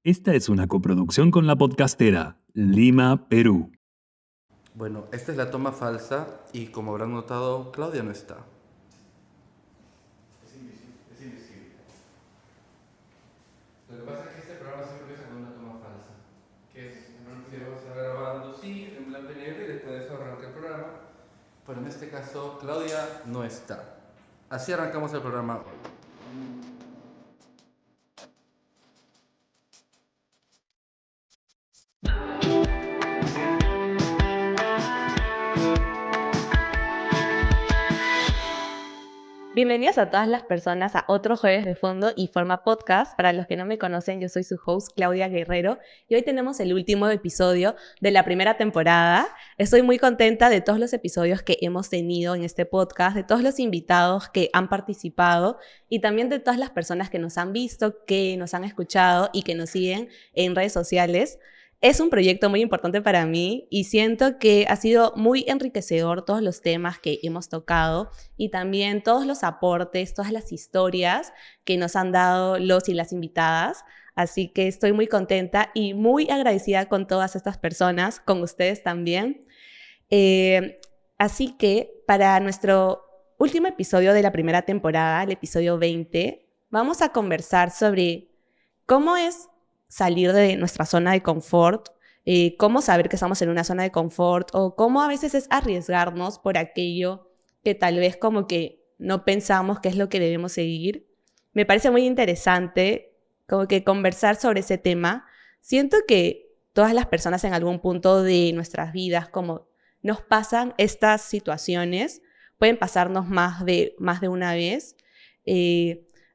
Esta es una coproducción con La Podcastera, Lima, Perú. Bueno, esta es la toma falsa y como habrán notado, Claudia no está. Es invisible. Lo que pasa es que este programa siempre empieza con una toma falsa, que es, en blanco y negro se va grabando, sí, en blanco y negro y después de eso arranca el programa, pero en este caso Claudia no está. Así arrancamos el programa hoy. Bienvenidos a todas las personas a otro Jueves de Fondo y Forma Podcast. Para los que no me conocen, yo soy su host, Claudia Guerrero, y hoy tenemos el último episodio de la primera temporada. Estoy muy contenta de todos los episodios que hemos tenido en este podcast, de todos los invitados que han participado y también de todas las personas que nos han visto, que nos han escuchado y que nos siguen en redes sociales. Es un proyecto muy importante para mí y siento que ha sido muy enriquecedor todos los temas que hemos tocado y también todos los aportes, todas las historias que nos han dado los y las invitadas. Así que estoy muy contenta y muy agradecida con todas estas personas, con ustedes también. Así que para nuestro último episodio de la primera temporada, el episodio 20, vamos a conversar sobre cómo es salir de nuestra zona de confort, cómo saber que estamos en una zona de confort o cómo a veces es arriesgarnos por aquello que tal vez como que no pensamos que es lo que debemos seguir. Me parece muy interesante como que conversar sobre ese tema. Siento que todas las personas en algún punto de nuestras vidas como nos pasan estas situaciones, pueden pasarnos más de una vez.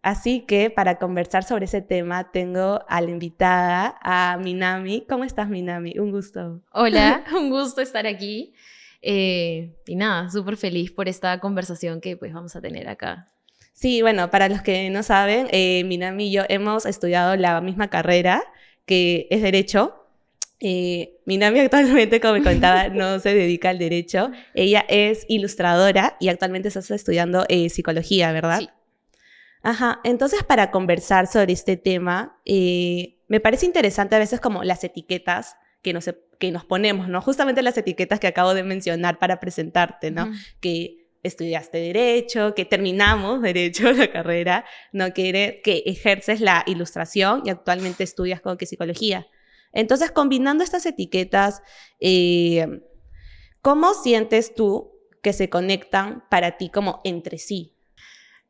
Así que para conversar sobre ese tema tengo a la invitada, a Minami. ¿Cómo estás, Minami? Un gusto. Hola, un gusto estar aquí. Y nada, súper feliz por esta conversación que pues vamos a tener acá. Sí, bueno, para los que no saben, Minami y yo hemos estudiado la misma carrera, que es Derecho. Minami actualmente, como me contaba, no se dedica al derecho. Ella es ilustradora y actualmente está estudiando psicología, ¿verdad? Sí. Ajá, entonces para conversar sobre este tema, me parece interesante a veces como las etiquetas que nos ponemos, ¿no? Justamente las etiquetas que acabo de mencionar para presentarte, ¿no? Uh-huh. Que estudiaste Derecho, que terminamos Derecho, la carrera, ¿no? Que ejerces la ilustración y actualmente estudias como que Psicología. Entonces, combinando estas etiquetas, ¿cómo sientes tú que se conectan para ti como entre sí?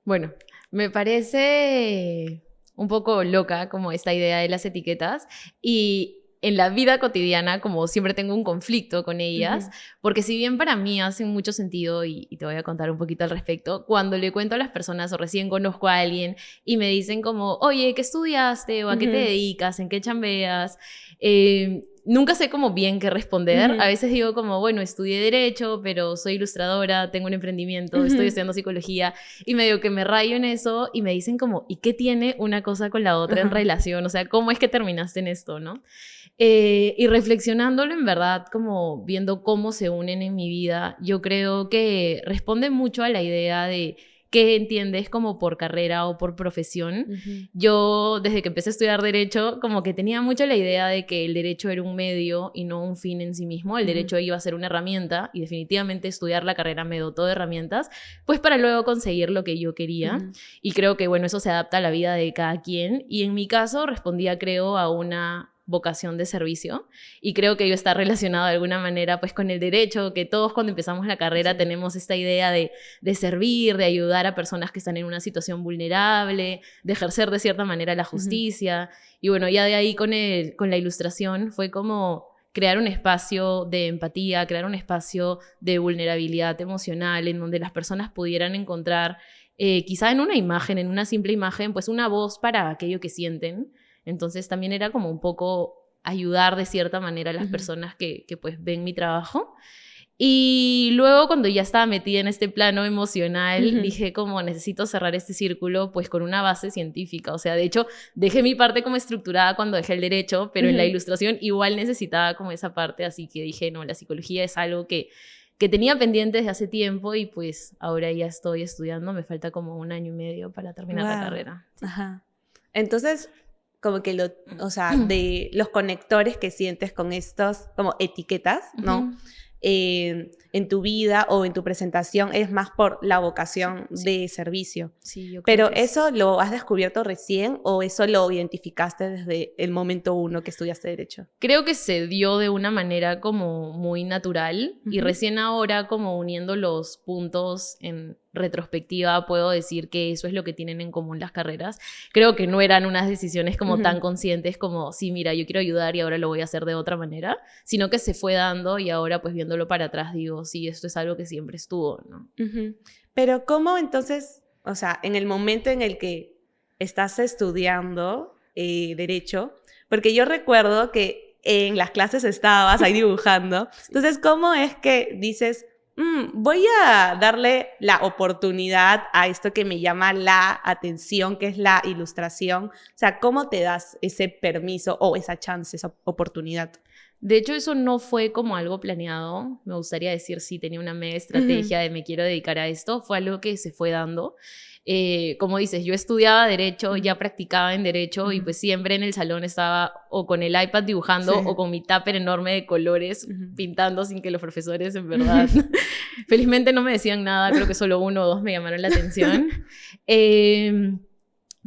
Bueno, me parece un poco loca como esta idea de las etiquetas y en la vida cotidiana como siempre tengo un conflicto con ellas, Uh-huh. porque si bien para mí hacen mucho sentido y te voy a contar un poquito al respecto, cuando le cuento a las personas o recién conozco a alguien y me dicen como, oye, ¿qué estudiaste? ¿O a qué te Uh-huh. dedicas? ¿En qué chambeas? Nunca sé como bien qué responder. Uh-huh. A veces digo como, bueno, estudié Derecho, pero soy ilustradora, tengo un emprendimiento, Uh-huh. estoy estudiando Psicología y medio que me rayo en eso y me dicen como, ¿y qué tiene una cosa con la otra en Uh-huh. relación? O sea, ¿cómo es que terminaste en esto, no? Y reflexionándolo en verdad, como viendo cómo se unen en mi vida, yo creo que responde mucho a la idea de qué entiendes como por carrera o por profesión. Uh-huh. Yo, desde que empecé a estudiar Derecho, como que tenía mucho la idea de que el derecho era un medio y no un fin en sí mismo. El derecho iba a ser una herramienta y definitivamente estudiar la carrera me dotó de herramientas, pues para luego conseguir lo que yo quería. Uh-huh. Y creo que, bueno, eso se adapta a la vida de cada quien. Y en mi caso respondía, creo, a una vocación de servicio y creo que yo está relacionado de alguna manera pues con el derecho, que todos cuando empezamos la carrera tenemos esta idea de servir, de ayudar a personas que están en una situación vulnerable, de ejercer de cierta manera la justicia. Y bueno, ya de ahí con la ilustración fue como crear un espacio de empatía, crear un espacio de vulnerabilidad emocional en donde las personas pudieran encontrar quizá en una imagen, en una simple imagen, pues una voz para aquello que sienten. Entonces también era como un poco ayudar de cierta manera a las personas que pues ven mi trabajo. Y luego cuando ya estaba metida en este plano emocional, dije como necesito cerrar este círculo pues con una base científica. O sea, de hecho, dejé mi parte como estructurada cuando dejé el derecho, pero en la ilustración igual necesitaba como esa parte, así que dije, no, la psicología es algo que tenía pendiente desde hace tiempo y pues ahora ya estoy estudiando, me falta como 1 año y medio para terminar la carrera. Ajá. Entonces, como que o sea, de los conectores que sientes con estos como etiquetas, ¿no? En tu vida o en tu presentación es más por la vocación de servicio. Sí, yo creo Pero que ¿eso lo has descubierto recién o eso lo identificaste desde el momento uno que estudiaste Derecho? creo que se dio de una manera como muy natural y recién ahora como uniendo los puntos en retrospectiva puedo decir que eso es lo que tienen en común las carreras. Creo que no eran unas decisiones como tan conscientes como, sí, mira, yo quiero ayudar y ahora lo voy a hacer de otra manera, sino que se fue dando y ahora pues viéndolo para atrás digo, sí, esto es algo que siempre estuvo, ¿no? Pero ¿cómo entonces, o sea, en el momento en el que estás estudiando Derecho, porque yo recuerdo que en las clases estabas ahí dibujando, entonces, ¿cómo es que dices, voy a darle la oportunidad a esto que me llama la atención, que es la ilustración? O sea, ¿cómo te das ese permiso o esa chance, esa oportunidad? De hecho, eso no fue como algo planeado. Me gustaría decir sí, tenía una mega estrategia de me quiero dedicar a esto. Fue algo que se fue dando. Como dices, yo estudiaba Derecho, ya practicaba en Derecho y pues siempre en el salón estaba o con el iPad dibujando o con mi tupper enorme de colores pintando sin que los profesores en verdad... Felizmente no me decían nada, creo que solo 1 o 2 me llamaron la atención.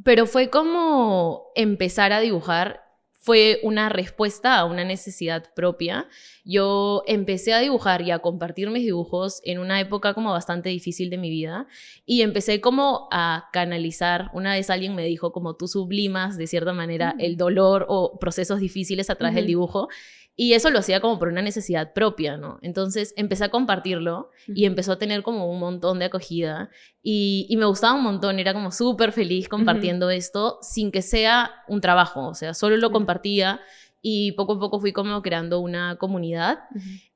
Pero fue como empezar a dibujar. Fue una respuesta a una necesidad propia. Yo empecé a dibujar y a compartir mis dibujos en una época como bastante difícil de mi vida y empecé como a canalizar. Una vez alguien me dijo como tú sublimas de cierta manera el dolor o procesos difíciles a través del dibujo y eso lo hacía como por una necesidad propia, ¿no? Entonces empecé a compartirlo y empezó a tener como un montón de acogida y me gustaba un montón, era como súper feliz compartiendo esto sin que sea un trabajo, o sea, solo lo compartía y poco a poco fui como creando una comunidad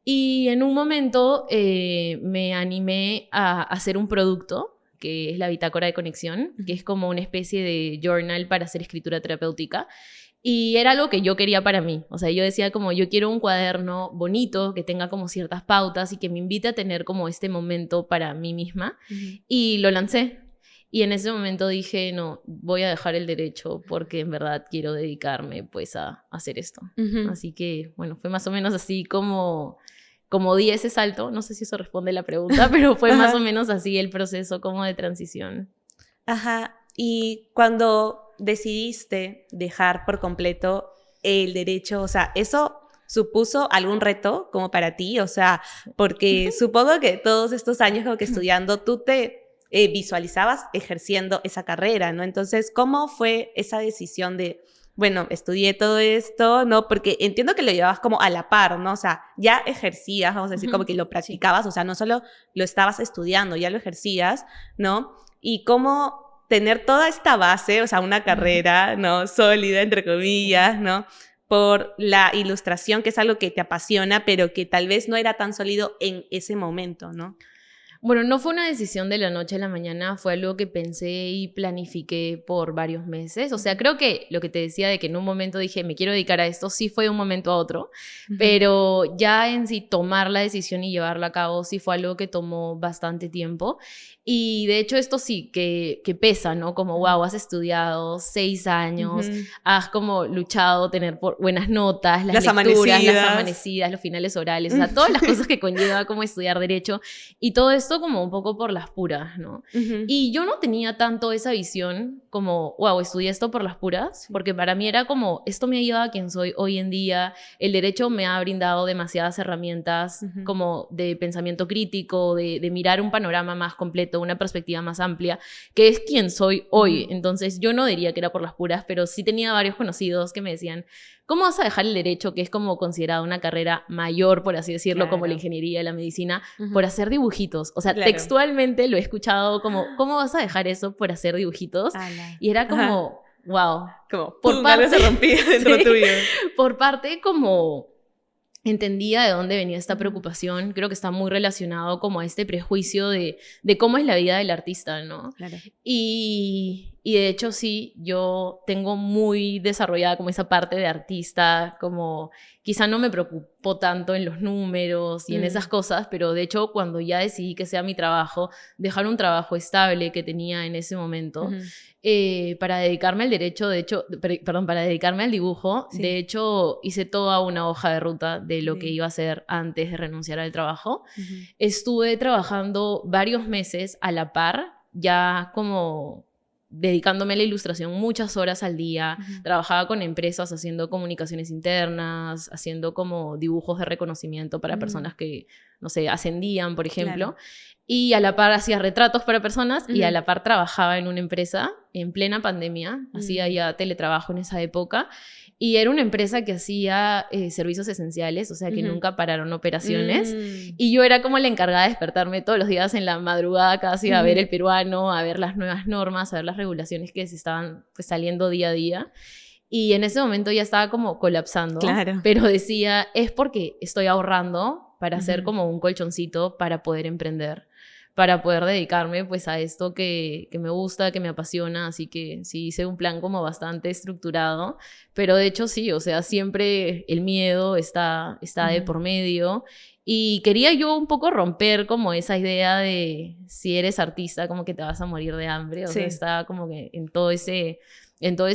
y en un momento me animé a hacer un producto que es la Bitácora de Conexión, que es como una especie de journal para hacer escritura terapéutica. Y era algo que yo quería para mí. O sea, yo decía como yo quiero un cuaderno bonito, que tenga como ciertas pautas y que me invite a tener como este momento para mí misma. Y lo lancé. Y en ese momento dije, no, voy a dejar el Derecho porque en verdad quiero dedicarme pues a hacer esto. Así que, bueno, fue más o menos así como di ese salto. No sé si eso responde a la pregunta, pero fue más o menos así el proceso como de transición. Ajá. Y cuando decidiste dejar por completo el Derecho, o sea, ¿eso supuso algún reto como para ti? O sea, porque supongo que todos estos años como que estudiando, tú te visualizabas ejerciendo esa carrera, ¿no? Entonces, ¿cómo fue esa decisión de, bueno, estudié todo esto, ¿no? Porque entiendo que lo llevabas como a la par, ¿no? O sea, ya ejercías, vamos a decir, como que lo practicabas, o sea, no solo lo estabas estudiando, ya lo ejercías, ¿no? Y cómo tener toda esta base, o sea, una carrera, ¿no? Sólida, entre comillas, ¿no? Por la ilustración, que es algo que te apasiona, pero que tal vez no era tan sólido en ese momento, ¿no? Bueno, no fue una decisión de la noche a la mañana, fue algo que pensé y planifiqué por varios meses. O sea, creo que lo que te decía de que en un momento dije, me quiero dedicar a esto, sí fue de un momento a otro, pero ya en sí tomar la decisión y llevarla a cabo sí fue algo que tomó bastante tiempo. Y de hecho esto sí, que pesa, ¿no? Como, wow, has estudiado 6 años, has como luchado tener por buenas notas, las lecturas, las amanecidas, los finales orales, o sea, todas las cosas que conlleva como estudiar Derecho y todo esto como un poco por las puras, ¿no? Y yo no tenía tanto esa visión como, wow, estudié esto por las puras, porque para mí era como, esto me ha llevado a quien soy hoy en día, el Derecho me ha brindado demasiadas herramientas como de pensamiento crítico, de mirar un panorama más completo, una perspectiva más amplia, que es quien soy hoy. Entonces yo no diría que era por las puras, pero sí tenía varios conocidos que me decían, ¿cómo vas a dejar el Derecho, que es como considerado una carrera mayor, por así decirlo, como la ingeniería, la medicina, por hacer dibujitos? O sea, textualmente lo he escuchado como, ¿cómo vas a dejar eso por hacer dibujitos? Y era como, wow. Como, por parte se rompía dentro tuyo. Por parte como entendía de dónde venía esta preocupación, creo que está muy relacionado como a este prejuicio de cómo es la vida del artista, ¿no? Claro. Y Y de hecho sí, yo tengo muy desarrollada como esa parte de artista, como quizá no me preocupo tanto en los números y en esas cosas, pero de hecho cuando ya decidí que sea mi trabajo, dejar un trabajo estable que tenía en ese momento, para dedicarme al derecho, de hecho, perdón, para dedicarme al dibujo, Sí. de hecho hice toda una hoja de ruta de lo que iba a hacer antes de renunciar al trabajo. Estuve trabajando varios meses a la par, ya como dedicándome a la ilustración muchas horas al día. Trabajaba con empresas haciendo comunicaciones internas, haciendo como dibujos de reconocimiento para personas que, no sé, ascendían, por ejemplo. Claro. Y a la par hacía retratos para personas y a la par trabajaba en una empresa en plena pandemia. Hacía ya teletrabajo en esa época. Y era una empresa que hacía servicios esenciales, o sea, que nunca pararon operaciones. Y yo era como la encargada de despertarme todos los días en la madrugada casi a ver el peruano, a ver las nuevas normas, a ver las regulaciones que se estaban pues, saliendo día a día. Y en ese momento ya estaba como colapsando. Claro. Pero decía, es porque estoy ahorrando para hacer como un colchoncito para poder emprender, para poder dedicarme pues a esto que me gusta, que me apasiona, así que sí hice un plan como bastante estructurado, pero de hecho sí, o sea, siempre el miedo está de por medio y quería yo un poco romper como esa idea de si eres artista como que te vas a morir de hambre, o sea, estaba como que en todo ese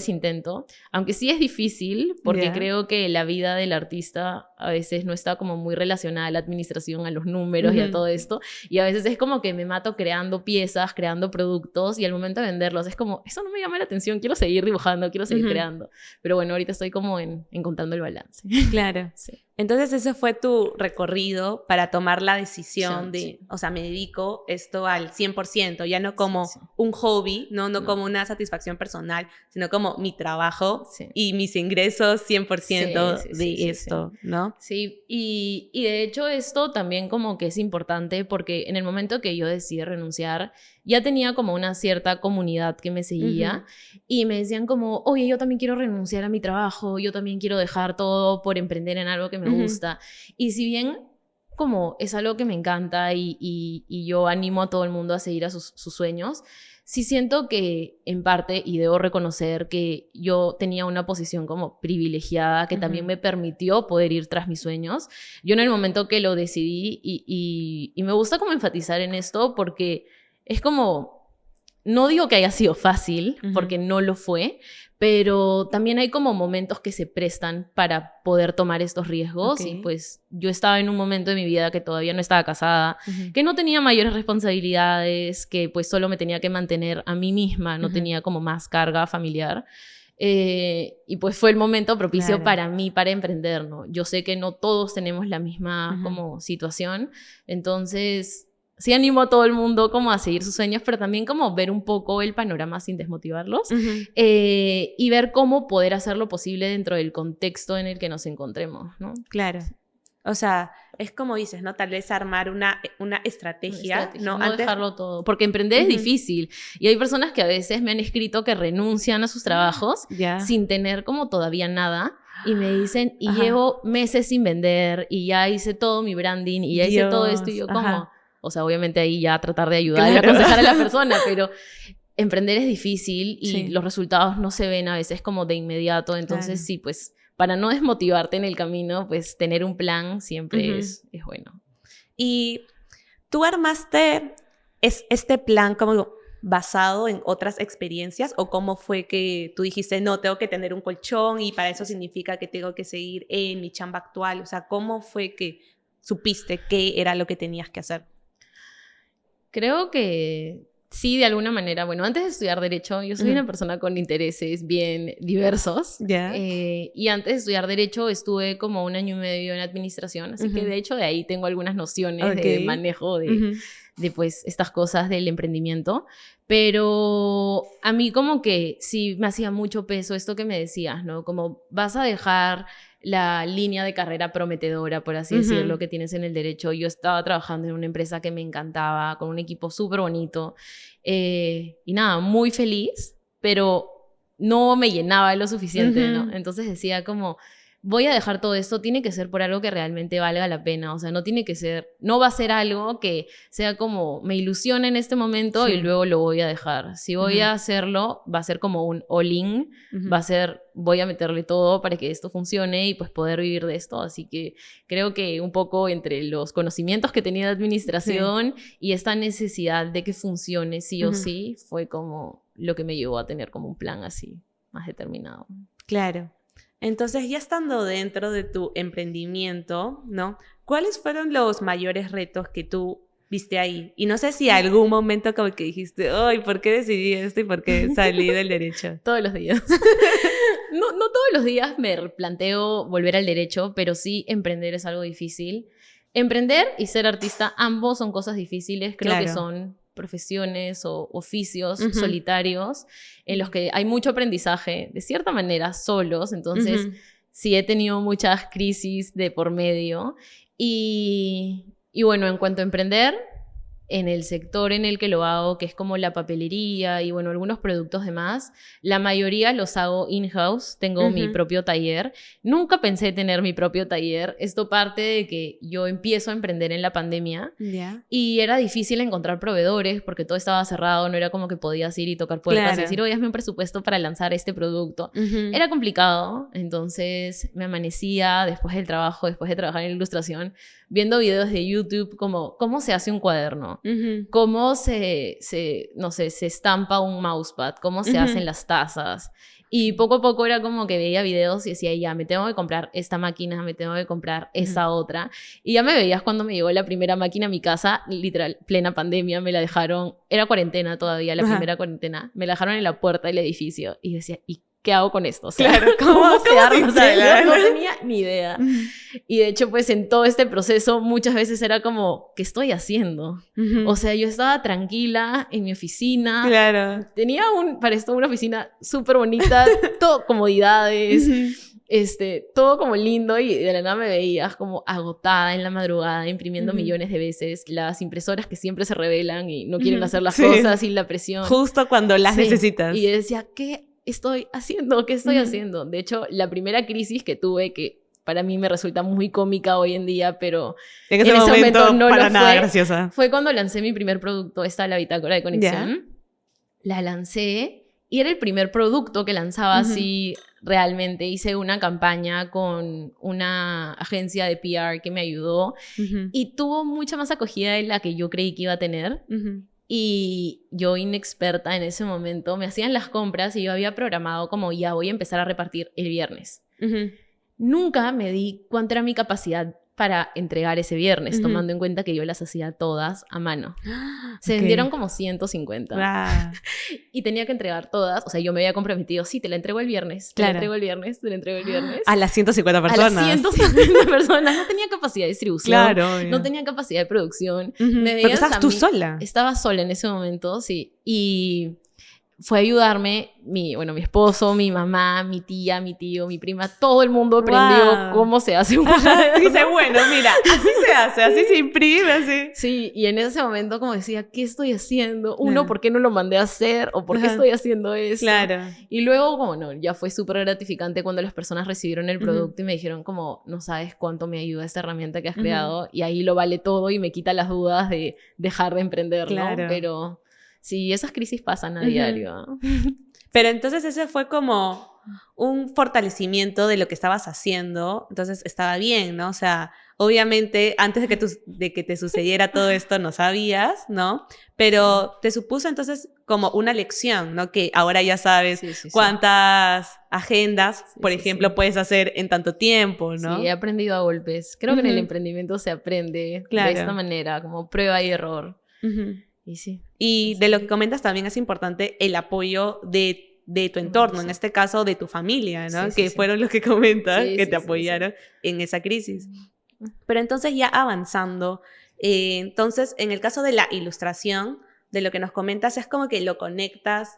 intento, aunque sí es difícil, porque creo que la vida del artista a veces no está como muy relacionada a la administración, a los números y a todo esto, y a veces es como que me mato creando piezas, creando productos, y al momento de venderlos es como, eso no me llama la atención, quiero seguir dibujando, quiero seguir creando, pero bueno, ahorita estoy como encontrando el balance. Claro. Sí. Entonces ese fue tu recorrido para tomar la decisión Sí. de, o sea, me dedico esto al 100%, ya no como Sí. un hobby, no como una satisfacción personal, sino como mi trabajo y mis ingresos 100% de esto, ¿no? Sí, y de hecho esto también como que es importante porque en el momento que yo decidí renunciar, ya tenía como una cierta comunidad que me seguía y me decían como, oye, yo también quiero renunciar a mi trabajo, yo también quiero dejar todo por emprender en algo que me gusta. Y si bien como es algo que me encanta y yo animo a todo el mundo a seguir a sus sueños, sí siento que en parte, y debo reconocer que yo tenía una posición como privilegiada que también me permitió poder ir tras mis sueños. Yo en el momento que lo decidí y me gusta como enfatizar en esto porque es como, no digo que haya sido fácil, porque no lo fue, pero también hay como momentos que se prestan para poder tomar estos riesgos y pues yo estaba en un momento de mi vida que todavía no estaba casada, que no tenía mayores responsabilidades, que pues solo me tenía que mantener a mí misma, no tenía como más carga familiar. Y pues fue el momento propicio para mí, para emprender, ¿no? Yo sé que no todos tenemos la misma como situación, entonces sí animo a todo el mundo como a seguir sus sueños, pero también como ver un poco el panorama sin desmotivarlos y ver cómo poder hacer lo posible dentro del contexto en el que nos encontremos, ¿no? Claro. O sea, es como dices, ¿no? Tal vez armar una estrategia, ¿no? No Antes dejarlo todo, porque emprender es difícil y hay personas que a veces me han escrito que renuncian a sus trabajos sin tener como todavía nada. Y me dicen, y llevo meses sin vender, y ya hice todo mi branding, y ya hice todo esto, y yo como, o sea, obviamente ahí ya tratar de ayudar y aconsejar a la persona, pero emprender es difícil y los resultados no se ven a veces como de inmediato, entonces sí, pues, para no desmotivarte en el camino, pues, tener un plan siempre es bueno. Y tú armaste este plan como basado en otras experiencias, o cómo fue que tú dijiste, no, tengo que tener un colchón y para eso significa que tengo que seguir en mi chamba actual, o sea, ¿cómo fue que supiste qué era lo que tenías que hacer? Creo que sí, de alguna manera. Bueno, antes de estudiar Derecho, yo soy una persona con intereses bien diversos. Y antes de estudiar Derecho estuve como 1 año y medio en Administración, así que de hecho de ahí tengo algunas nociones de manejo de pues estas cosas del emprendimiento. Pero a mí como que sí me hacía mucho peso esto que me decías, ¿no? Como vas a dejar la línea de carrera prometedora, por así decirlo, que tienes en el derecho. Yo estaba trabajando en una empresa que me encantaba, con un equipo súper bonito, y nada, muy feliz, pero no me llenaba lo suficiente, ¿no? Entonces decía como, voy a dejar todo esto, tiene que ser por algo que realmente valga la pena. O sea, no va a ser algo que sea como, me ilusiona en este momento y luego lo voy a dejar. Si voy a hacerlo, va a ser como un all-in, va a ser, voy a meterle todo para que esto funcione y pues poder vivir de esto. Así que creo que un poco entre los conocimientos que tenía de administración y esta necesidad de que funcione sí o sí, fue como lo que me llevó a tener como un plan así, más determinado. Claro. Entonces, ya estando dentro de tu emprendimiento, ¿no? ¿Cuáles fueron los mayores retos que tú viste ahí? Y no sé si algún momento como que dijiste, ay, ¿por qué decidí esto y por qué salí del derecho? Todos los días. No todos los días me planteo volver al derecho, pero sí emprender es algo difícil. Emprender y ser artista, ambos son cosas difíciles. Creo que son profesiones o oficios solitarios en los que hay mucho aprendizaje, de cierta manera, solos. Entonces, sí he tenido muchas crisis de por medio. Y bueno, en cuanto a emprender, en el sector en el que lo hago, que es como la papelería y bueno, algunos productos demás, la mayoría los hago in-house, tengo mi propio taller. Nunca pensé tener mi propio taller. Esto parte de que yo empiezo a emprender en la pandemia y era difícil encontrar proveedores porque todo estaba cerrado, no era como que podías ir y tocar puertas y decir, oye, hazme un presupuesto para lanzar este producto. Era complicado, entonces me amanecía después del trabajo, después de trabajar en ilustración, viendo videos de YouTube como cómo se hace un cuaderno, cómo se estampa un mousepad, cómo se hacen las tazas. Y poco a poco era como que veía videos y decía, ya, me tengo que comprar esta máquina, me tengo que comprar esa otra. Y ya me veías cuando me llegó la primera máquina a mi casa, literal, plena pandemia, me la dejaron, era cuarentena todavía, la primera cuarentena, me la dejaron en la puerta del edificio. Y decía, ¿y qué hago con esto? O sea, claro, ¿cómo se arma? O sea, no no tenía ni idea. Y de hecho, pues en todo este proceso muchas veces era como, ¿qué estoy haciendo? O sea, yo estaba tranquila en mi oficina. Claro. Tenía para esto una oficina súper bonita, todo comodidades, todo como lindo y de la nada me veías como agotada en la madrugada, imprimiendo millones de veces, las impresoras que siempre se rebelan y no quieren hacer las cosas y la presión. Justo cuando las necesitas. Y yo decía, ¿qué estoy haciendo? ¿Qué estoy haciendo? De hecho, la primera crisis que tuve, que para mí me resulta muy cómica hoy en día, pero en ese momento no para lo nada graciosa. Fue cuando lancé mi primer producto, la bitácora de conexión. La lancé y era el primer producto que lanzaba así realmente. Hice una campaña con una agencia de PR que me ayudó y tuvo mucha más acogida de la que yo creí que iba a tener. Y yo, inexperta en ese momento, me hacían las compras y yo había programado como ya voy a empezar a repartir el viernes. Nunca me di cuánto era mi capacidad para entregar ese viernes, tomando en cuenta que yo las hacía todas a mano. Se vendieron como 150. Wow. Y tenía que entregar todas. O sea, yo me había comprometido, sí, te la entrego el viernes, te la entrego el viernes, te la entrego el viernes. A las 150 personas. A las 150 personas. No tenía capacidad de distribución. Claro. No tenía capacidad de producción. Porque estabas tú sola. Estaba sola en ese momento, sí. Y fue a ayudarme mi esposo, mi mamá, mi tía, mi tío, mi prima, todo el mundo aprendió cómo se hace un cuaderno. Dice, bueno, mira, así se hace, así se imprime, así. Sí, y en ese momento como decía, ¿qué estoy haciendo? ¿Por qué no lo mandé a hacer? ¿O por qué estoy haciendo eso? Claro. Y luego, ya fue súper gratificante cuando las personas recibieron el producto y me dijeron como, no sabes cuánto me ayuda esta herramienta que has creado, y ahí lo vale todo y me quita las dudas de dejar de emprender, claro. ¿no? Pero sí, esas crisis pasan a diario. Pero entonces ese fue como un fortalecimiento de lo que estabas haciendo, entonces estaba bien, ¿no? O sea, obviamente antes de que te sucediera todo esto no sabías, ¿no? Pero te supuso entonces como una lección, ¿no? Que ahora ya sabes cuántas agendas, por ejemplo, puedes hacer en tanto tiempo, ¿no? Sí, he aprendido a golpes. Creo que en el emprendimiento se aprende de esta manera, como prueba y error. Y sí. Y de lo que comentas también es importante el apoyo de tu entorno, en este caso de tu familia, ¿no? Que fueron los que comentas, que te apoyaron en esa crisis. Pero entonces ya avanzando, entonces en el caso de la ilustración, de lo que nos comentas, es como que lo conectas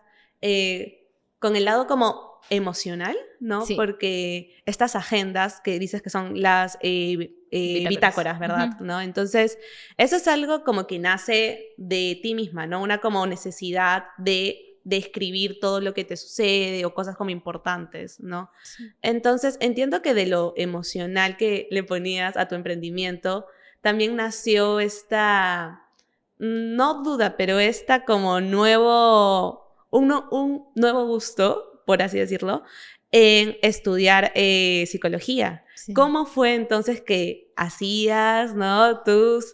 con el lado como emocional, ¿no? Porque estas agendas que dices que son las bitácoras, ¿verdad? ¿No? Entonces, eso es algo como que nace de ti misma, ¿no? Una como necesidad de de escribir todo lo que te sucede o cosas como importantes, ¿no? Sí. Entonces, entiendo que de lo emocional que le ponías a tu emprendimiento, también nació esta, no duda, pero esta como un nuevo gusto, por así decirlo, en estudiar psicología. Sí. ¿Cómo fue entonces que hacías, ¿no? tus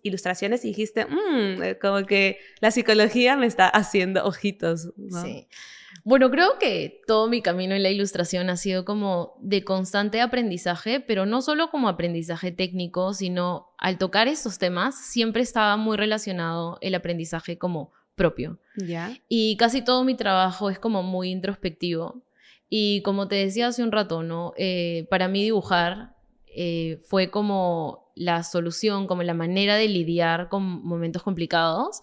ilustraciones y dijiste, como que la psicología me está haciendo ojitos, ¿no? Sí. Bueno, creo que todo mi camino en la ilustración ha sido como de constante aprendizaje, pero no solo como aprendizaje técnico, sino al tocar estos temas siempre estaba muy relacionado el aprendizaje como propio. ¿Ya? Y casi todo mi trabajo es como muy introspectivo. Y como te decía hace un rato, ¿no? Para mí dibujar fue como la solución, como la manera de lidiar con momentos complicados.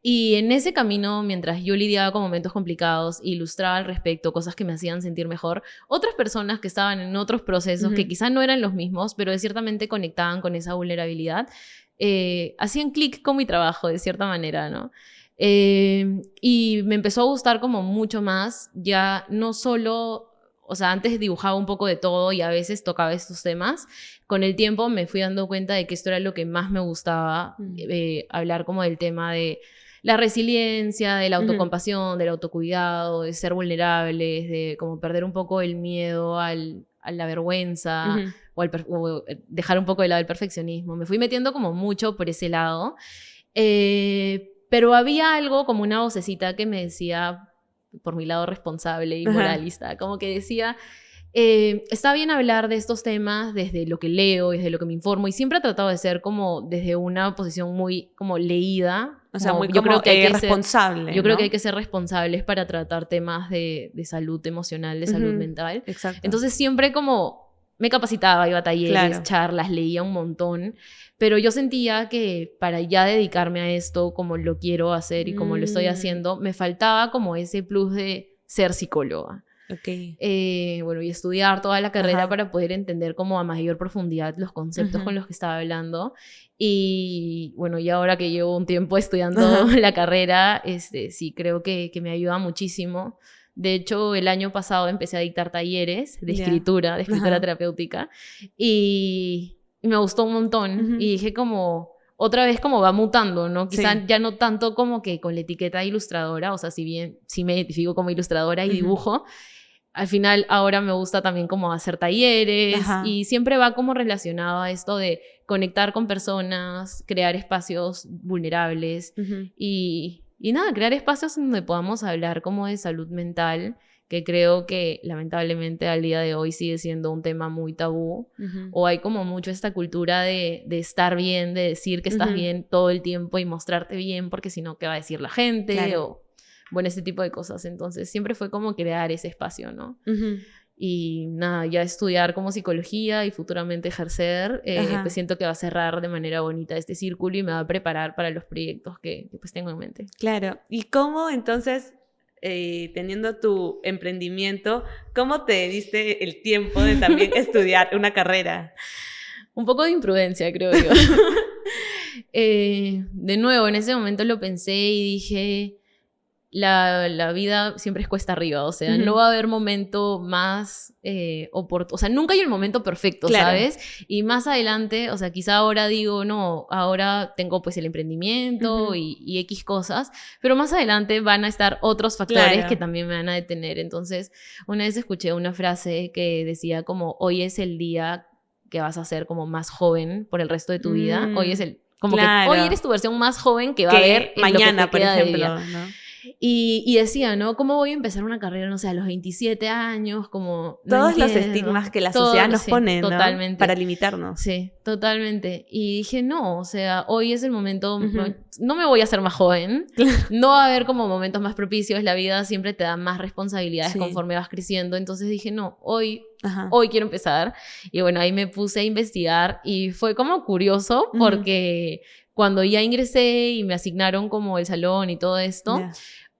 Y en ese camino, mientras yo lidiaba con momentos complicados, ilustraba al respecto, cosas que me hacían sentir mejor, otras personas que estaban en otros procesos que quizá no eran los mismos, pero ciertamente conectaban con esa vulnerabilidad, hacían clic con mi trabajo de cierta manera, ¿no? Y me empezó a gustar como mucho más, ya no solo, o sea, antes dibujaba un poco de todo y a veces tocaba estos temas. Con el tiempo me fui dando cuenta de que esto era lo que más me gustaba, hablar como del tema de la resiliencia, de la autocompasión, del autocuidado, de ser vulnerables, de como perder un poco el miedo a la vergüenza o dejar un poco de lado el perfeccionismo. Me fui metiendo como mucho por ese lado. Pero había algo como una vocecita que me decía, por mi lado responsable y moralista, como que decía, está bien hablar de estos temas desde lo que leo, desde lo que me informo, y siempre he tratado de ser como desde una posición muy como leída. O sea, muy yo como creo que hay que responsable, yo creo ¿no? que hay que ser responsables para tratar temas de salud emocional, de salud mental. Exacto. Entonces siempre como me capacitaba, iba a talleres, charlas, leía un montón, pero yo sentía que para ya dedicarme a esto como lo quiero hacer y como lo estoy haciendo, me faltaba como ese plus de ser psicóloga. Okay. Bueno, y estudiar toda la carrera para poder entender como a mayor profundidad los conceptos con los que estaba hablando. Y bueno, y ahora que llevo un tiempo estudiando la carrera, sí, creo que me ayuda muchísimo. De hecho, el año pasado empecé a dictar talleres de escritura, de escritura terapéutica, y me gustó un montón. Y dije como, otra vez como va mutando, ¿no? Quizá ya no tanto como que con la etiqueta de ilustradora, o sea, si bien sí me identifico como ilustradora y dibujo, al final ahora me gusta también como hacer talleres y siempre va como relacionado a esto de conectar con personas, crear espacios vulnerables y nada, crear espacios en donde podamos hablar como de salud mental, que creo que lamentablemente al día de hoy sigue siendo un tema muy tabú, o hay como mucho esta cultura de estar bien, de decir que estás bien todo el tiempo y mostrarte bien, porque si no, ¿qué va a decir la gente? O bueno, ese tipo de cosas. Entonces siempre fue como crear ese espacio, ¿no? Y nada, ya estudiar como psicología y futuramente ejercer, pues siento que va a cerrar de manera bonita este círculo y me va a preparar para los proyectos que pues tengo en mente. Claro. ¿Y cómo entonces, teniendo tu emprendimiento, cómo te diste el tiempo de también estudiar una carrera? Un poco de imprudencia, creo yo. De nuevo, en ese momento lo pensé y dije, la vida siempre es cuesta arriba, o sea, no va a haber momento más oportuno, o sea, nunca hay el momento perfecto, ¿sabes? Y más adelante, o sea, quizá ahora digo, no, ahora tengo pues el emprendimiento y X cosas, pero más adelante van a estar otros factores que también me van a detener. Entonces, una vez escuché una frase que decía como, hoy es el día que vas a ser como más joven por el resto de tu vida, hoy es el, como que hoy eres tu versión más joven que va a haber mañana, en lo que te queda por ejemplo, de día. ¿no? Y decía, ¿no? ¿Cómo voy a empezar una carrera, no sé, a los 27 años? Como, todos los estigmas que la sociedad nos pone, ¿no? Totalmente. Para limitarnos. Sí, totalmente. Y dije, no, o sea, hoy es el momento, no me voy a hacer más joven, no va a haber como momentos más propicios, la vida siempre te da más responsabilidades conforme vas creciendo, entonces dije, no, hoy quiero empezar. Y bueno, ahí me puse a investigar y fue como curioso porque cuando ya ingresé y me asignaron como el salón y todo esto,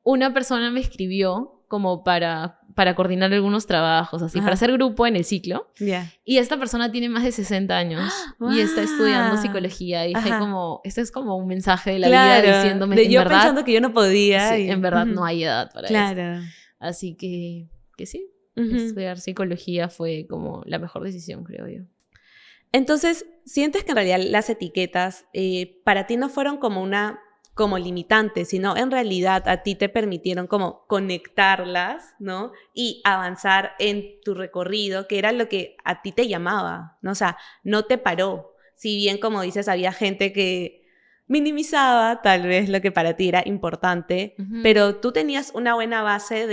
una persona me escribió como para para coordinar algunos trabajos, así, Ajá. para hacer grupo en el ciclo. Ya. Y esta persona tiene más de 60 años y está estudiando psicología. Y dije como, este es como un mensaje de la vida diciéndome, de en yo verdad, pensando que yo no podía. sí, y- en verdad Ujú. no hay edad para esto. Claro. Así que sí, Ujú. estudiar psicología fue como la mejor decisión, creo yo. Entonces, ¿sientes que en realidad las etiquetas para ti no fueron como limitantes, sino en realidad a ti te permitieron como conectarlas, ¿no? Y avanzar en tu recorrido, que era lo que a ti te llamaba, ¿no? O sea, no te paró. Si bien, como dices, había gente que minimizaba tal vez lo que para ti era importante, Ujú. pero tú tenías una buena base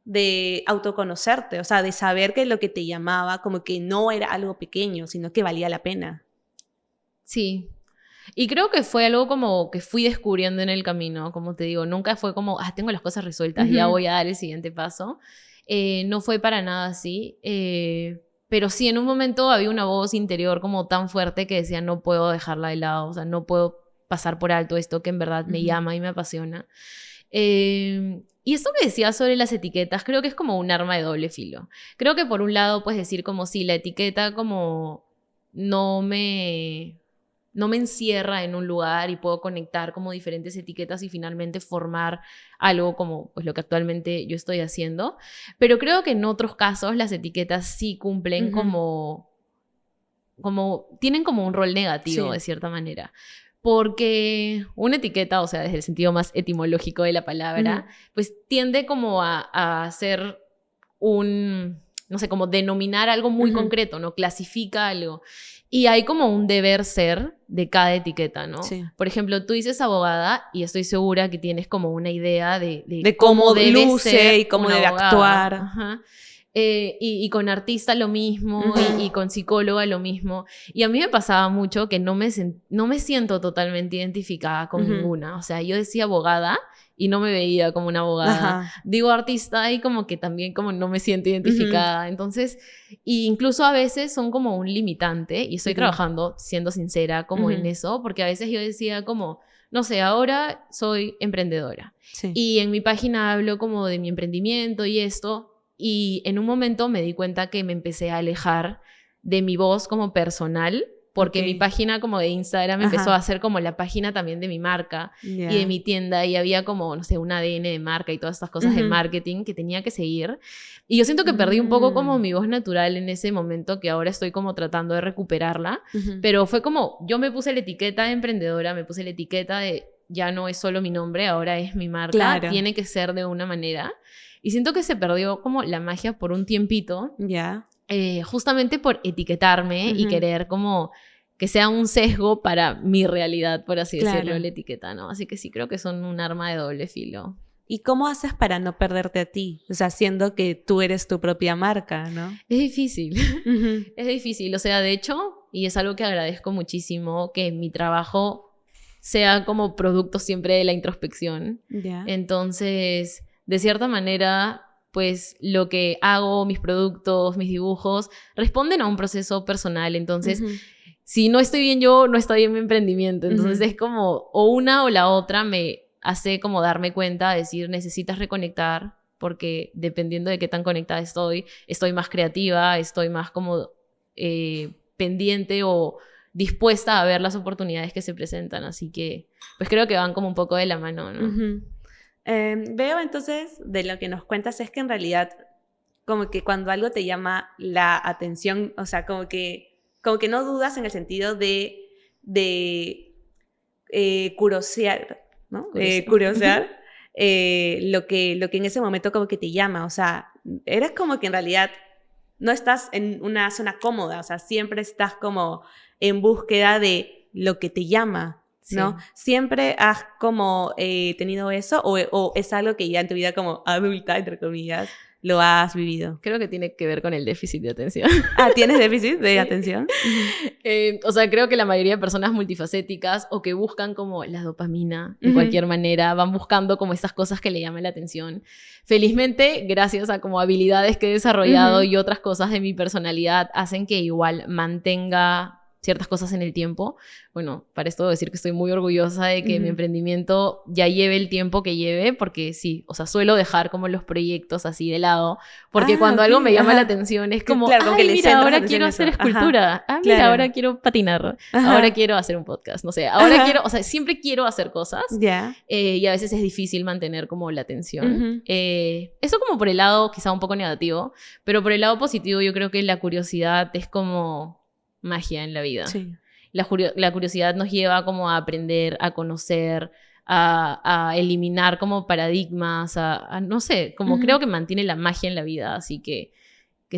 de autoconocerte, o sea, de saber que lo que te llamaba como que no era algo pequeño, sino que valía la pena. Sí. Y creo que fue algo como que fui descubriendo en el camino, como te digo, nunca fue como, tengo las cosas resueltas, ya Ujú. voy a dar el siguiente paso. No fue para nada así, pero sí en un momento había una voz interior como tan fuerte que decía, no puedo dejarla de lado, o sea, no puedo pasar por alto esto que en verdad me Ujú. llama y me apasiona. Y esto que decía sobre las etiquetas, creo que es como un arma de doble filo. Creo que por un lado puedes decir como si la etiqueta como no me encierra en un lugar y puedo conectar como diferentes etiquetas y finalmente formar algo como pues lo que actualmente yo estoy haciendo. Pero creo que en otros casos las etiquetas sí cumplen Ujú. tienen como un rol negativo Sí. de cierta manera. Porque una etiqueta, o sea, desde el sentido más etimológico de la palabra, pues tiende como a ser no sé, como denominar algo muy Ujú. concreto, ¿no? Clasifica algo. Y hay como un deber ser de cada etiqueta, ¿no? Sí. Por ejemplo, tú dices abogada y estoy segura que tienes como una idea de De cómo debe luce ser y cómo una debe abogada. actuar. Ajá. Y con artista lo mismo, Ujú. y con psicóloga lo mismo. Y a mí me pasaba mucho que no me siento totalmente identificada con Ujú. ninguna. O sea, yo decía abogada y no me veía como una abogada. Ajá. Digo artista y como que también como no me siento Ujú. identificada. Entonces, y incluso a veces son como un limitante y estoy Ya. trabajando, siendo sincera, como en Ujú. eso, porque a veces yo decía como, no sé, ahora soy emprendedora. Sí. Y en mi página hablo como de mi emprendimiento y esto, y en un momento me di cuenta que me empecé a alejar de mi voz como personal, porque Ok. mi página como de Instagram Ajá. empezó a ser como la página también de mi marca Ya. y de mi tienda, y había como, no sé, un ADN de marca y todas estas cosas de Ujú. marketing que tenía que seguir. Y yo siento que perdí un poco como Mm. mi voz natural en ese momento, que ahora estoy como tratando de recuperarla, Ujú. pero fue como, yo me puse la etiqueta de emprendedora, me puse la etiqueta de ya no es solo mi nombre, ahora es mi marca, Claro. tiene que ser de una manera. Y siento que se perdió como la magia por un tiempito, Ya. justamente por etiquetarme y Ujú. querer como que sea un sesgo para mi realidad, por así Claro. decirlo, la etiqueta, ¿no? Así que sí creo que son un arma de doble filo. ¿Y cómo haces para no perderte a ti? O sea, siendo que tú eres tu propia marca, ¿no? Es difícil. Ujú. Es difícil, o sea, de hecho, y es algo que agradezco muchísimo, que mi trabajo sea como producto siempre de la introspección. Ya. Entonces, de cierta manera, pues lo que hago, mis productos, mis dibujos, responden a un proceso personal. Entonces, Ujú. si no estoy bien yo, no está bien mi emprendimiento. Entonces Ujú. es como, o una o la otra me hace como darme cuenta, decir, necesitas reconectar, porque dependiendo de qué tan conectada estoy más creativa, estoy más como pendiente o dispuesta a ver las oportunidades que se presentan. Así que, pues creo que van como un poco de la mano, ¿no? Ujú. Veo entonces, de lo que nos cuentas, es que en realidad, como que cuando algo te llama la atención, o sea, como que no dudas en el sentido de curiosear, ¿no? Curiosear. Curiosear lo que en ese momento como que te llama, o sea, eres como que en realidad no estás en una zona cómoda, o sea, siempre estás como en búsqueda de lo que te llama, ¿no? Sí. ¿Siempre has como tenido eso o es algo que ya en tu vida como adulta, entre comillas, lo has vivido? Creo que tiene que ver con el déficit de atención. Ah, ¿tienes déficit de Sí. atención? O sea, creo que la mayoría de personas multifacéticas o que buscan como la dopamina de Ujú. cualquier manera, van buscando como estas cosas que le llaman la atención. Felizmente, gracias a como habilidades que he desarrollado Ujú. y otras cosas de mi personalidad, hacen que igual mantenga ciertas cosas en el tiempo. Bueno, para esto debo decir que estoy muy orgullosa de que mi Ujú. emprendimiento ya lleve el tiempo que lleve, porque sí, o sea, suelo dejar como los proyectos así de lado, porque Ah, cuando ok, algo me llama la ajá. atención es Que como, claro, como que ay, le mira, centras ahora atención quiero en eso. hacer Ajá, escultura, ah, mira, claro. ahora quiero patinar, Ajá. ahora quiero hacer un podcast, no sé, ahora Ajá. quiero, o sea, siempre quiero hacer cosas. Ya. Y a veces es difícil mantener como la atención. Ujú. Eso como por el lado quizá un poco negativo, pero por el lado positivo yo creo que la curiosidad es como magia en la vida. Sí. La curiosidad nos lleva como a aprender, a conocer, a eliminar como paradigmas, no sé, como Ujú. creo que mantiene la magia en la vida, así que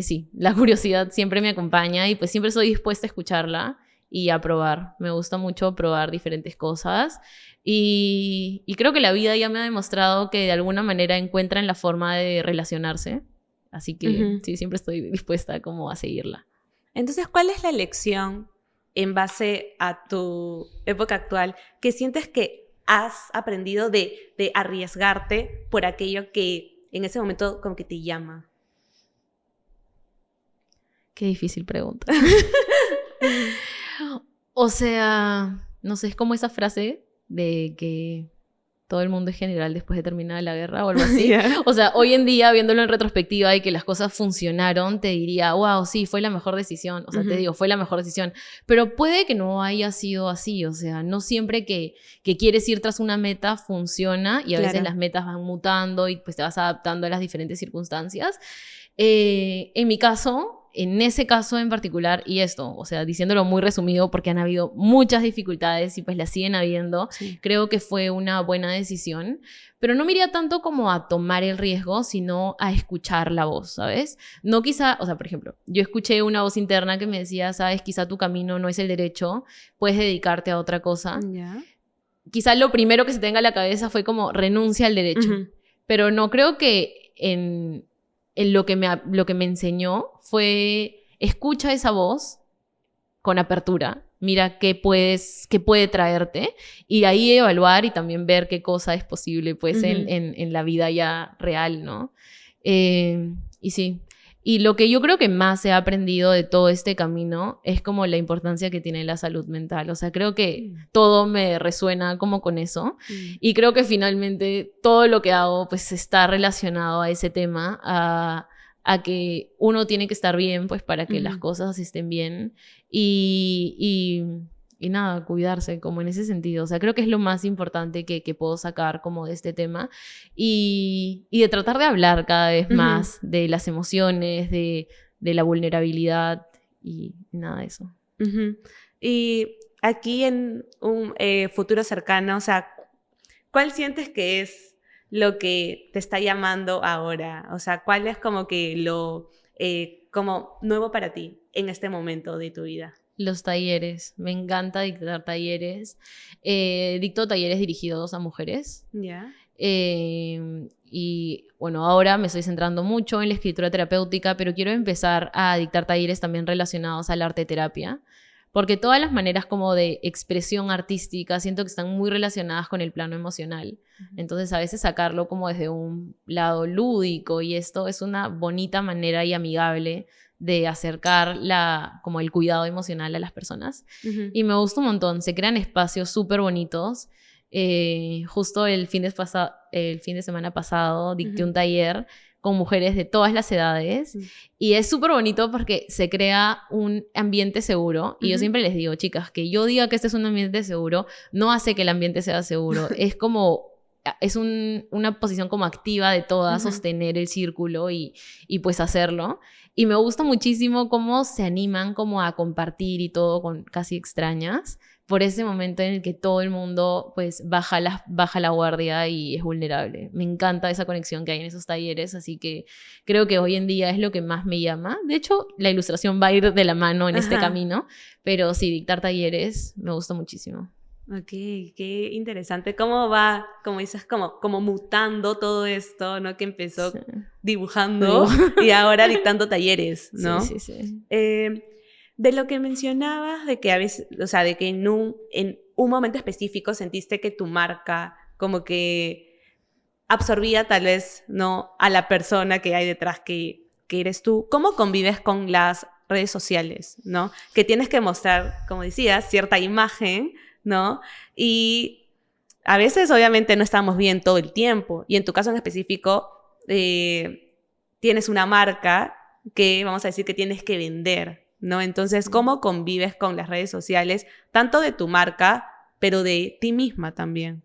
sí, la curiosidad siempre me acompaña y pues siempre estoy dispuesta a escucharla y a probar. Me gusta mucho probar diferentes cosas y creo que la vida ya me ha demostrado que de alguna manera encuentran la forma de relacionarse, así que Ujú. sí, siempre estoy dispuesta como a seguirla. Entonces, ¿cuál es la lección en base a tu época actual que sientes que has aprendido de arriesgarte por aquello que en ese momento como que te llama? Qué difícil pregunta. O sea, no sé, es como esa frase de que todo el mundo es general después de terminar la guerra o algo así. Ya. O sea, hoy en día, viéndolo en retrospectiva y que las cosas funcionaron, te diría, wow, sí, fue la mejor decisión. O sea, te Ujú. digo, fue la mejor decisión. Pero puede que no haya sido así. O sea, no siempre que quieres ir tras una meta funciona y a veces Claro. las metas van mutando y pues te vas adaptando a las diferentes circunstancias. En mi caso, en ese caso en particular, y esto, o sea, diciéndolo muy resumido porque han habido muchas dificultades y pues las siguen habiendo, Sí. creo que fue una buena decisión, pero no me iría tanto como a tomar el riesgo, sino a escuchar la voz, ¿sabes? No quizá, o sea, por ejemplo, yo escuché una voz interna que me decía, sabes, quizá tu camino no es el derecho, puedes dedicarte a otra cosa. Ya. Quizá lo primero que se tenga a la cabeza fue como renuncia al derecho, Ujú. pero no creo que en lo que me enseñó fue escucha esa voz con apertura, mira qué puede traerte y de ahí evaluar y también ver qué cosa es posible pues Ujú. en la vida ya real, ¿no? Y sí, y lo que yo creo que más he aprendido de todo este camino es como la importancia que tiene la salud mental, o sea, creo que todo me resuena como con eso. Y creo que finalmente todo lo que hago pues está relacionado a ese tema, a que uno tiene que estar bien pues para que las Ujú. cosas estén bien y nada, cuidarse como en ese sentido. O sea, creo que es lo más importante que puedo sacar como de este tema y de tratar de hablar cada vez Ujú. más de las emociones, de la vulnerabilidad y nada de eso. Ujú. Y aquí en un futuro cercano, o sea, ¿cuál sientes que es lo que te está llamando ahora? O sea, ¿cuál es como que lo como nuevo para ti en este momento de tu vida? Los talleres, me encanta dictar talleres. Dicto talleres dirigidos a mujeres. Ya. Y bueno, ahora me estoy centrando mucho en la escritura terapéutica, pero quiero empezar a dictar talleres también relacionados al arte terapia, porque todas las maneras como de expresión artística siento que están muy relacionadas con el plano emocional. Entonces a veces sacarlo como desde un lado lúdico y esto es una bonita manera y amigable de acercar como el cuidado emocional a las personas. Ujú. Y me gusta un montón, se crean espacios súper bonitos. Justo el fin de semana pasado dicté un taller con mujeres de todas las edades y es súper bonito porque se crea un ambiente seguro y yo siempre les digo, chicas, que yo diga que este es un ambiente seguro no hace que el ambiente sea seguro, es como es una posición como activa de todas, sostener el círculo y pues hacerlo. Y me gusta muchísimo cómo se animan como a compartir y todo con casi extrañas por ese momento en el que todo el mundo pues baja la guardia y es vulnerable. Me encanta esa conexión que hay en esos talleres, así que creo que hoy en día es lo que más me llama. De hecho, la ilustración va a ir de la mano en este camino, pero sí, dictar talleres me gusta muchísimo. Ok, qué interesante. ¿Cómo va, como dices, como mutando todo esto, ¿no? Que empezó dibujando y ahora dictando talleres, ¿no? Sí, sí, sí. De lo que mencionabas, de que a veces, o sea, de que en un momento específico sentiste que tu marca como que absorbía tal vez, ¿no? A la persona que hay detrás que eres tú. ¿Cómo convives con las redes sociales, ¿no? Que tienes que mostrar, como decías, cierta imagen, ¿no? Y a veces, obviamente, no estamos bien todo el tiempo. Y en tu caso en específico, tienes una marca que, vamos a decir, que tienes que vender, ¿no? Entonces, ¿cómo convives con las redes sociales, tanto de tu marca, pero de ti misma también?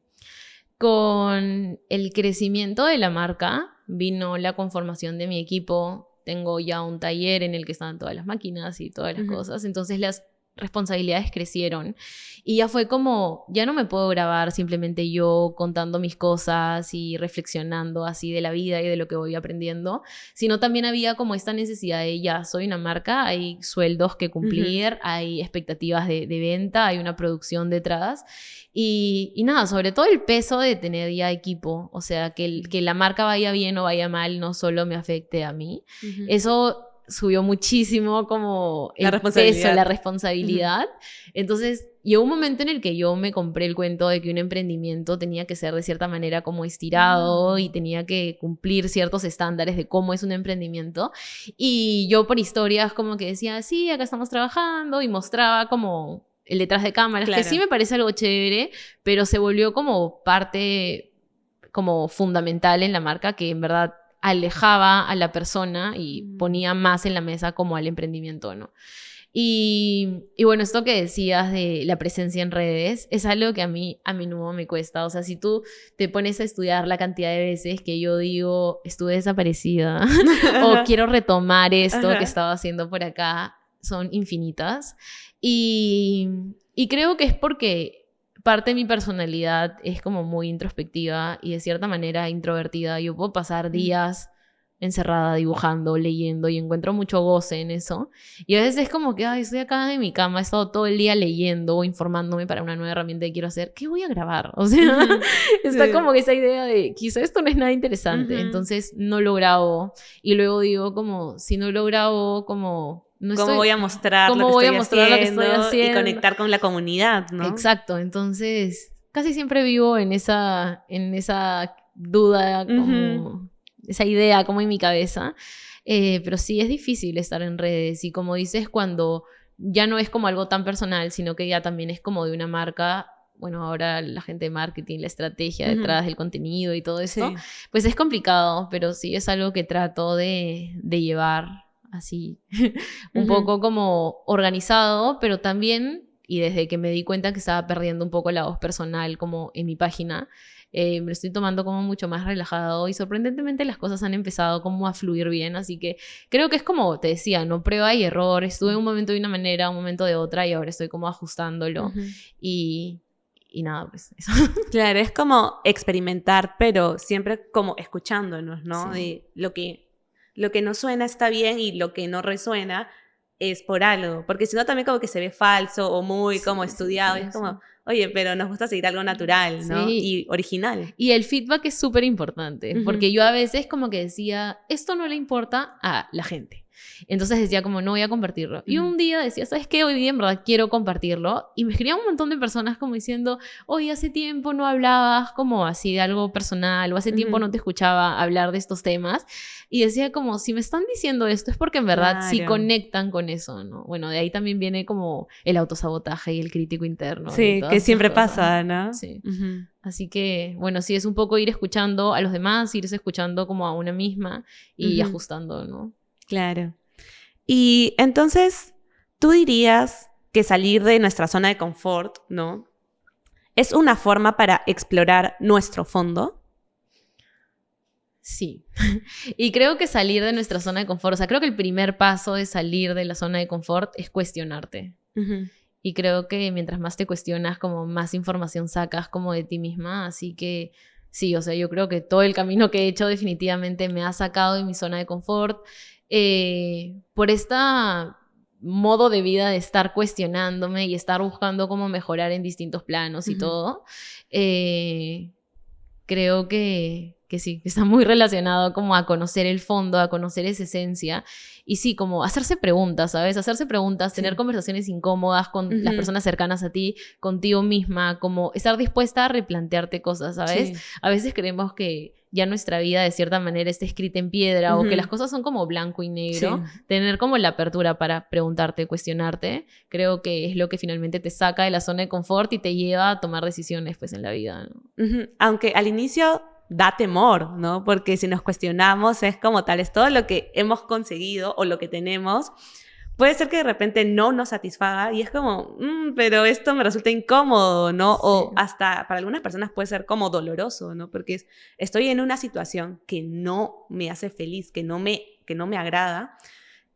Con el crecimiento de la marca vino la conformación de mi equipo. Tengo ya un taller en el que están todas las máquinas y todas las cosas. Entonces las responsabilidades crecieron y ya fue como, ya no me puedo grabar simplemente yo contando mis cosas y reflexionando así de la vida y de lo que voy aprendiendo, sino también había como esta necesidad de ya soy una marca, hay sueldos que cumplir, hay expectativas de venta, hay una producción detrás y nada, sobre todo el peso de tener ya equipo, o sea, que la marca vaya bien o vaya mal no solo me afecte a mí, eso subió muchísimo como el peso, la responsabilidad. Entonces, llegó un momento en el que yo me compré el cuento de que un emprendimiento tenía que ser de cierta manera como estirado y tenía que cumplir ciertos estándares de cómo es un emprendimiento. Y yo por historias como que decía, sí, acá estamos trabajando y mostraba como el detrás de cámaras, que sí me parece algo chévere, pero se volvió como parte como fundamental en la marca que en verdad alejaba a la persona y ponía más en la mesa como al emprendimiento, ¿no? Y bueno, esto que decías de la presencia en redes es algo que a mí a menudo me cuesta. O sea, si tú te pones a estudiar la cantidad de veces que yo digo estuve desaparecida o quiero retomar esto que estaba haciendo por acá, son infinitas. Y creo que es porque parte de mi personalidad es como muy introspectiva y de cierta manera introvertida. Yo puedo pasar días encerrada dibujando, leyendo y encuentro mucho goce en eso. Y a veces es como que, ay, estoy acá en mi cama, he estado todo el día leyendo o informándome para una nueva herramienta que quiero hacer. ¿Qué voy a grabar? O sea, está como que esa idea de quizá esto no es nada interesante, entonces no lo grabo. Y luego digo como, si no lo grabo, como... ¿Cómo voy a mostrar lo que estoy haciendo y conectar con la comunidad, ¿no? Exacto, entonces casi siempre vivo en esa duda, como esa idea como en mi cabeza, pero sí es difícil estar en redes y como dices, cuando ya no es como algo tan personal, sino que ya también es como de una marca. Bueno, ahora la gente de marketing, la estrategia detrás del contenido y todo eso, pues es complicado, pero sí es algo que trato de llevar así, un poco como organizado, pero también, y desde que me di cuenta que estaba perdiendo un poco la voz personal como en mi página, me lo estoy tomando como mucho más relajado y sorprendentemente las cosas han empezado como a fluir bien, así que creo que es como te decía, ¿no? Prueba y error, estuve un momento de una manera, un momento de otra y ahora estoy como ajustándolo y nada, pues eso. Claro, es como experimentar, pero siempre como escuchándonos, ¿no? Sí. De lo que no suena está bien y lo que no resuena es por algo, porque si no también como que se ve falso o muy como estudiado, es como, oye, pero nos gusta seguir algo natural, ¿no? Y original. Y el feedback es súper importante, porque yo a veces como que decía, esto no le importa a la gente. Entonces decía como, no voy a compartirlo. Y un día decía, ¿sabes qué? Hoy día en verdad quiero compartirlo. Y me escribían un montón de personas como diciendo, oye, hace tiempo no hablabas como así de algo personal, o hace tiempo no te escuchaba hablar de estos temas. Y decía como, si me están diciendo esto es porque en verdad sí conectan con eso, ¿no? Bueno, de ahí también viene como el autosabotaje y el crítico interno. Sí, que siempre pasa, ¿no? Sí. Así que, bueno, sí, es un poco ir escuchando a los demás, irse escuchando como a una misma y ajustando, ¿no? Claro. Y entonces, ¿tú dirías que salir de nuestra zona de confort, ¿no? ¿Es una forma para explorar nuestro fondo? Sí. Y creo que salir de nuestra zona de confort, o sea, creo que el primer paso de salir de la zona de confort es cuestionarte. Y creo que mientras más te cuestionas, como más información sacas como de ti misma. Así que sí, o sea, yo creo que todo el camino que he hecho definitivamente me ha sacado de mi zona de confort. Por esta modo de vida de estar cuestionándome y estar buscando cómo mejorar en distintos planos y todo, creo que sí, que está muy relacionado como a conocer el fondo, a conocer esa esencia y sí, como hacerse preguntas, ¿sabes? Hacerse preguntas, tener conversaciones incómodas con las personas cercanas a ti, contigo misma, como estar dispuesta a replantearte cosas, ¿sabes? A veces creemos que ya nuestra vida de cierta manera está escrita en piedra o que las cosas son como blanco y negro, tener como la apertura para preguntarte, cuestionarte, creo que es lo que finalmente te saca de la zona de confort y te lleva a tomar decisiones pues en la vida, ¿no? Aunque al inicio da temor, ¿no? Porque si nos cuestionamos es como tal, es todo lo que hemos conseguido o lo que tenemos. Puede ser que de repente no nos satisfaga y es como, pero esto me resulta incómodo, ¿no? Sí. O hasta para algunas personas puede ser como doloroso, ¿no? Porque estoy en una situación que no me hace feliz, que no me agrada,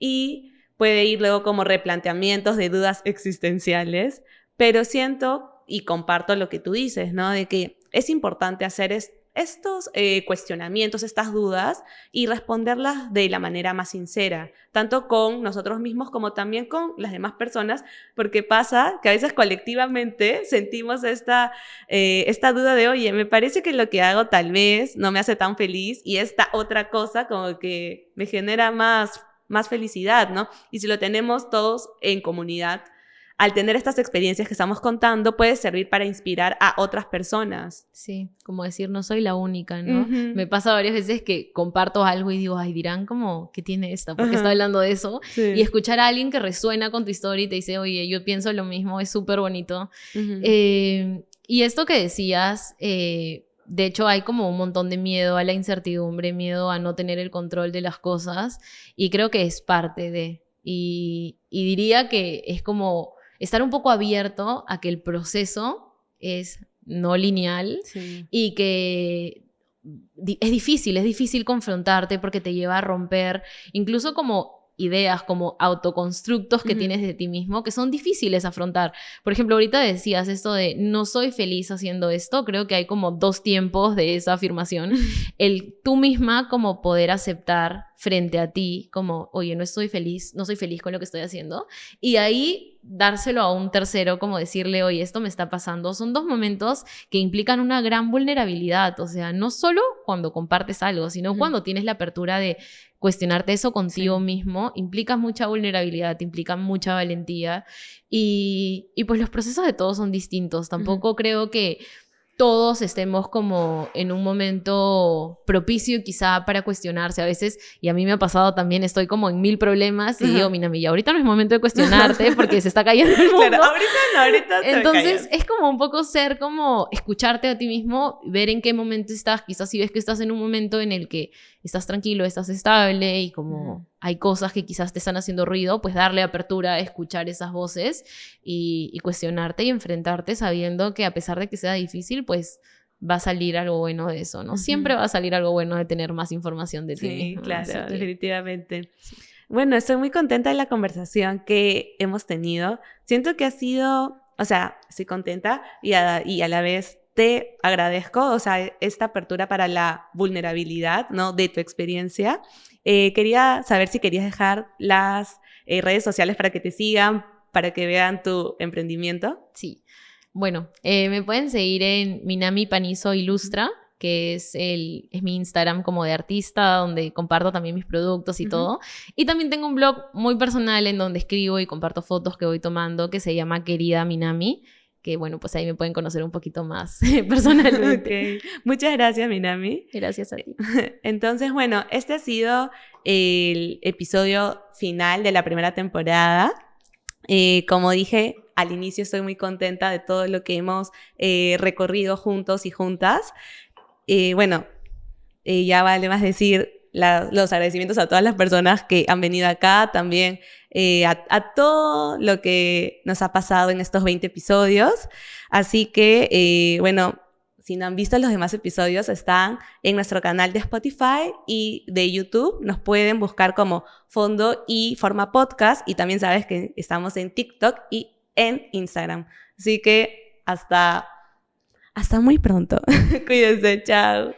y puede ir luego como replanteamientos de dudas existenciales, pero siento y comparto lo que tú dices, ¿no? De que es importante hacer estos cuestionamientos, estas dudas, y responderlas de la manera más sincera, tanto con nosotros mismos como también con las demás personas, porque pasa que a veces colectivamente sentimos esta duda de, oye, me parece que lo que hago tal vez no me hace tan feliz y esta otra cosa como que me genera más felicidad, ¿no? Y si lo tenemos todos en comunidad, al tener estas experiencias que estamos contando, puede servir para inspirar a otras personas. Sí, como decir, no soy la única, ¿no? Me pasa varias veces que comparto algo y digo, ay, dirán como, ¿qué tiene esta? ¿Por qué está hablando de eso? Sí. Y escuchar a alguien que resuena con tu historia y te dice, oye, yo pienso lo mismo, es súper bonito. Y esto que decías, de hecho, hay como un montón de miedo a la incertidumbre, miedo a no tener el control de las cosas, y creo que es parte de... Y diría que es como... estar un poco abierto a que el proceso es no lineal y que es difícil confrontarte porque te lleva a romper incluso como ideas, como autoconstructos que tienes de ti mismo, que son difíciles afrontar. Por ejemplo, ahorita decías esto de no soy feliz haciendo esto, creo que hay como dos tiempos de esa afirmación. El tú misma como poder aceptar frente a ti, como, oye, no soy feliz con lo que estoy haciendo, y ahí dárselo a un tercero, como decirle, oye, esto me está pasando. Son dos momentos que implican una gran vulnerabilidad, o sea, no solo cuando compartes algo, sino cuando tienes la apertura de cuestionarte eso contigo mismo, implica mucha vulnerabilidad, implica mucha valentía, y pues los procesos de todos son distintos. Tampoco creo que todos estemos como en un momento propicio quizá para cuestionarse a veces, y a mí me ha pasado también, estoy como en 1000 problemas y digo, Minami, ahorita no es momento de cuestionarte porque se está cayendo el mundo. Claro, ahorita Entonces es como un poco ser como escucharte a ti mismo, ver en qué momento estás, quizás si ves que estás en un momento en el que estás tranquilo, estás estable y como hay cosas que quizás te están haciendo ruido, pues darle apertura a escuchar esas voces y cuestionarte y enfrentarte sabiendo que a pesar de que sea difícil, pues va a salir algo bueno de eso, ¿no? Siempre va a salir algo bueno de tener más información de ti mismo. Sí, claro, definitivamente. Sí. Bueno, estoy muy contenta de la conversación que hemos tenido. Siento que ha sido, o sea, estoy contenta y a la vez te agradezco, o sea, esta apertura para la vulnerabilidad, ¿no? De tu experiencia. Quería saber si querías dejar las redes sociales para que te sigan, para que vean tu emprendimiento. Sí. Bueno, me pueden seguir en Minami Panizo Ilustra, que es mi Instagram como de artista, donde comparto también mis productos y todo. Y también tengo un blog muy personal en donde escribo y comparto fotos que voy tomando, que se llama Querida Minami, que bueno, pues ahí me pueden conocer un poquito más personalmente. Okay. Muchas gracias, Minami. Gracias a ti. Entonces, bueno, este ha sido el episodio final de la primera temporada. Como dije al inicio, estoy muy contenta de todo lo que hemos recorrido juntos y juntas. Bueno, ya vale más decir los agradecimientos a todas las personas que han venido acá, también a todo lo que nos ha pasado en estos 20 episodios. Así que, bueno, si no han visto los demás episodios, están en nuestro canal de Spotify y de YouTube. Nos pueden buscar como Fondo y Forma Podcast, y también sabes que estamos en TikTok y en Instagram. Así que hasta muy pronto. Cuídense, chao.